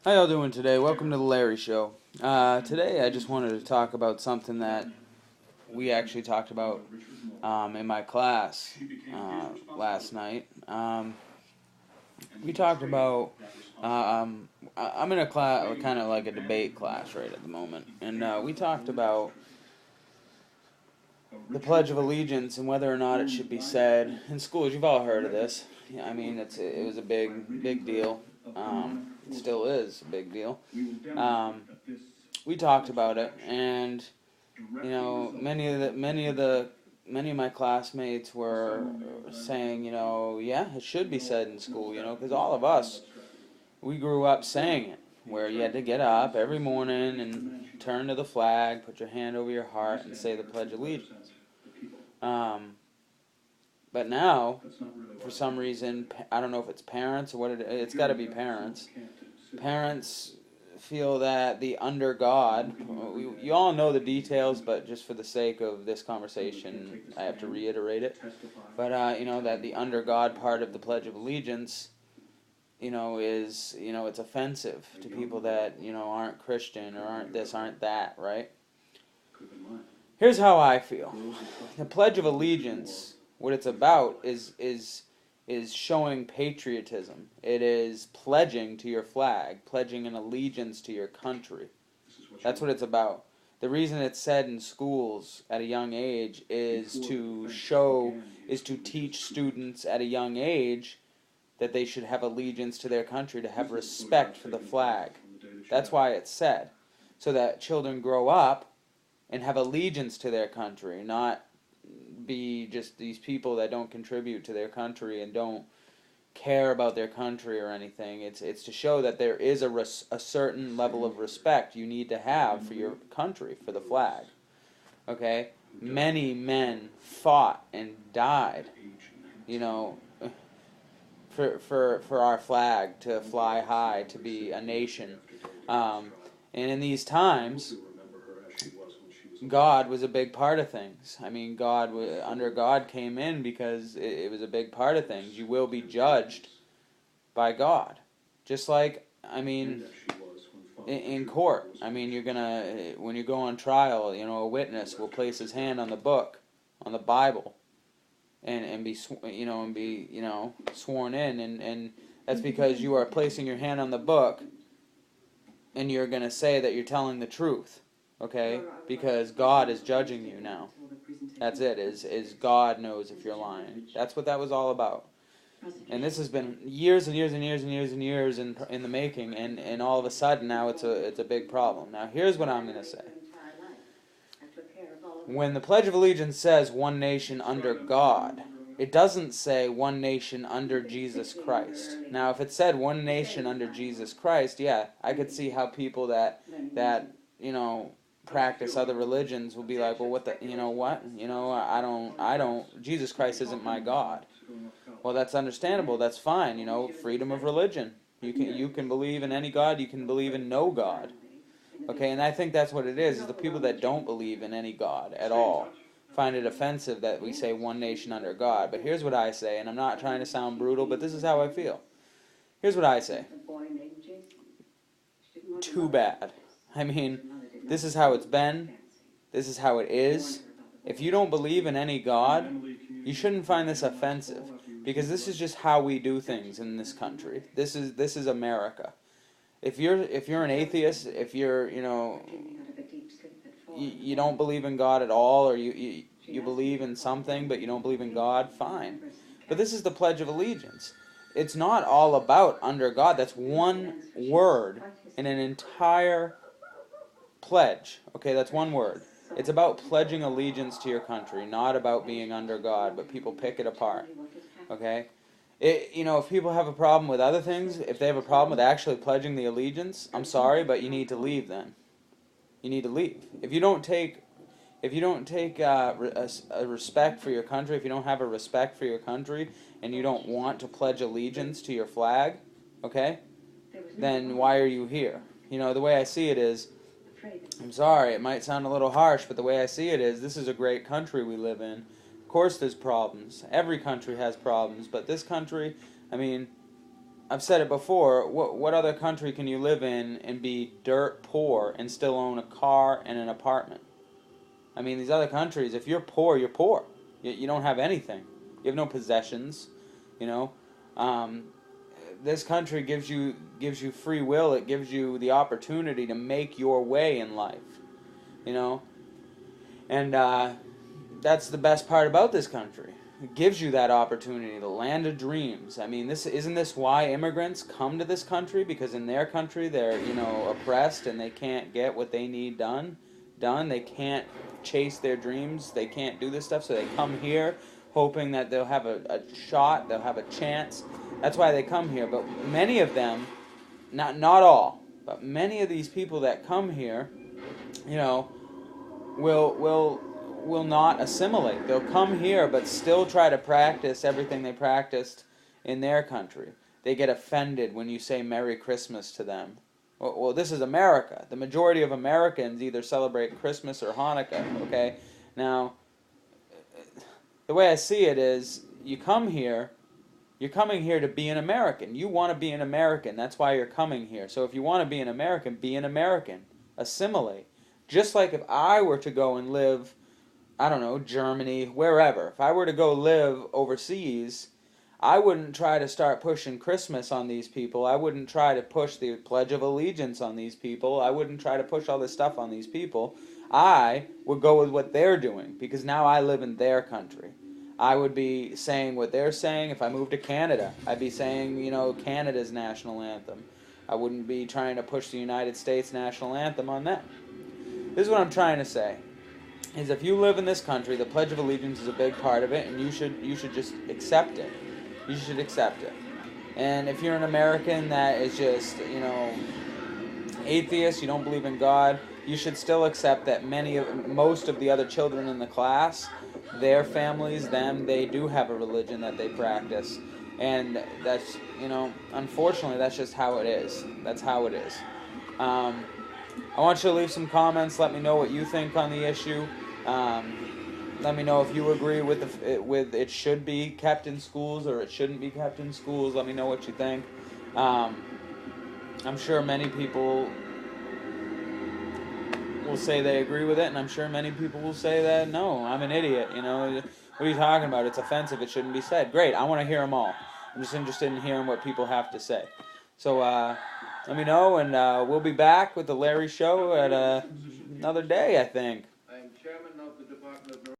How y'all doing today? Welcome to the Larry Show. Today I just wanted to talk about something that we actually talked about in my class last night. We talked about, I'm in a class, kind of like a debate class right at the moment, and we talked about the Pledge of Allegiance and whether or not it should be said in schools. You've all heard of this. I mean, it was a big deal. It still is a big deal. We talked about it, and many of my classmates were saying, yeah, it should be said in school, because all of us, we grew up saying it, where you had to get up every morning and turn to the flag, put your hand over your heart, and say the Pledge of Allegiance. But now, for some reason, I don't know if it's parents or what it's got to be parents. Parents feel that the under God, you all know the details, but just for the sake of this conversation, I have to reiterate it. But, that the under God part of the Pledge of Allegiance, is, it's offensive to people that, aren't Christian or aren't this, aren't that, right? Here's how I feel. The Pledge of Allegiance, what it's about is showing patriotism. It is pledging to your flag, pledging an allegiance to your country. That's what it's about. The reason it's said in schools at a young age is to teach students at a young age that they should have allegiance to their country, to have respect for the flag. That's why it's said. So that children grow up and have allegiance to their country, not be just these people that don't contribute to their country and don't care about their country or anything. It's to show that there is a certain level of respect you need to have for your country, for the flag. Okay? Many men fought and died, for our flag to fly high, to be a nation. And in these times, God was a big part of things. I mean, under God came in because it was a big part of things. You will be judged by God. Just like, in court. When you go on trial, a witness will place his hand on the book, on the Bible, and be sworn in, and that's because you are placing your hand on the book, and you're going to say that you're telling the truth. Okay? Because God is judging you now. That's it, is God knows if you're lying. That's what that was all about. And this has been years and years and years and years and years in the making, and all of a sudden now it's a big problem. Now here's what I'm going to say. When the Pledge of Allegiance says one nation under God, it doesn't say one nation under Jesus Christ. Now if it said one nation under Jesus Christ, yeah, I could see how people that practice other religions will be like, well, I don't, Jesus Christ isn't my God. Well, that's understandable, that's fine, freedom of religion. You can believe in any God, you can believe in no God. Okay, and I think that's what it is the people that don't believe in any God at all find it offensive that we say one nation under God. But here's what I say, and I'm not trying to sound brutal, but this is how I feel. Here's what I say. Too bad. This is how it's been. This is how it is. If you don't believe in any God, you shouldn't find this offensive, because this is just how we do things in this country. This is America. If you're an atheist, if you're you don't believe in God at all, or you believe in something but you don't believe in God, fine. But this is the Pledge of Allegiance. It's not all about under God. That's one word in an entire pledge. Okay, that's one word. It's about pledging allegiance to your country, not about being under God, but people pick it apart. Okay? If people have a problem with other things, if they have a problem with actually pledging the allegiance, I'm sorry, but you need to leave then. You need to leave. If you don't take a respect for your country, if you don't have a respect for your country, and you don't want to pledge allegiance to your flag, okay, then why are you here? The way I see it is, I'm sorry, it might sound a little harsh, but the way I see it is, this is a great country we live in. Of course there's problems. Every country has problems, but this country, I've said it before, what other country can you live in and be dirt poor and still own a car and an apartment? I mean, these other countries, if you're poor, you're poor. You don't have anything. You have no possessions, you know. This country gives you free will. It gives you the opportunity to make your way in life, you know. And that's the best part about this country. It gives you that opportunity, the land of dreams. I mean, isn't this why immigrants come to this country? Because in their country they're, oppressed and they can't get what they need done. They can't chase their dreams. They can't do this stuff, so they come here hoping that they'll have a shot, they'll have a chance. That's why they come here. But many of them, not all, but many of these people that come here, will not assimilate. They'll come here but still try to practice everything they practiced in their country. They get offended when you say Merry Christmas to them. Well, this is America. The majority of Americans either celebrate Christmas or Hanukkah, okay? Now, the way I see it is, you're coming here to be an American. You want to be an American. That's why you're coming here. So if you want to be an American. Assimilate. Just like if I were to go and live, I don't know, Germany, wherever. If I were to go live overseas, I wouldn't try to start pushing Christmas on these people. I wouldn't try to push the Pledge of Allegiance on these people. I wouldn't try to push all this stuff on these people. I would go with what they're doing, because now I live in their country. I would be saying what they're saying. If I moved to Canada, I'd be saying, Canada's national anthem. I wouldn't be trying to push the United States national anthem on them. This is what I'm trying to say, is if you live in this country, the Pledge of Allegiance is a big part of it, and you should just accept it. You should accept it. And if you're an American that is just, atheist, you don't believe in God, you should still accept that most of the other children in the class, their families, they do have a religion that they practice. And that's, unfortunately, that's just how it is. That's how it is. I want you to leave some comments. Let me know what you think on the issue. Let me know if you agree with it should be kept in schools or it shouldn't be kept in schools. Let me know what you think. I'm sure many people will say they agree with it, and I'm sure many people will say that, no, I'm an idiot. What are you talking about? It's offensive. It shouldn't be said. Great. I want to hear them all. I'm just interested in hearing what people have to say. So let me know, and we'll be back with the Larry Show at another day, I think.